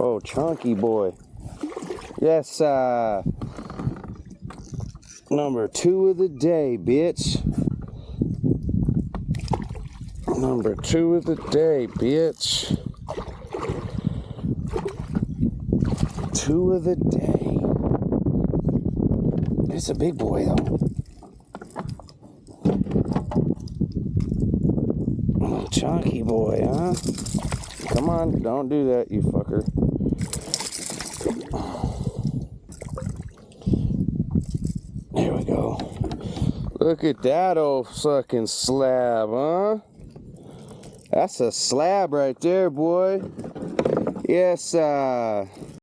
Oh, chunky boy. Yes, number 2 of the day, bitch. Number 2 of the day, bitch. 2 of the day. It's a big boy, though. Oh, chunky boy, huh? Come on, don't do that, you fucker. There we go. Look at that old fucking slab, huh? That's a slab right there, boy. Yes,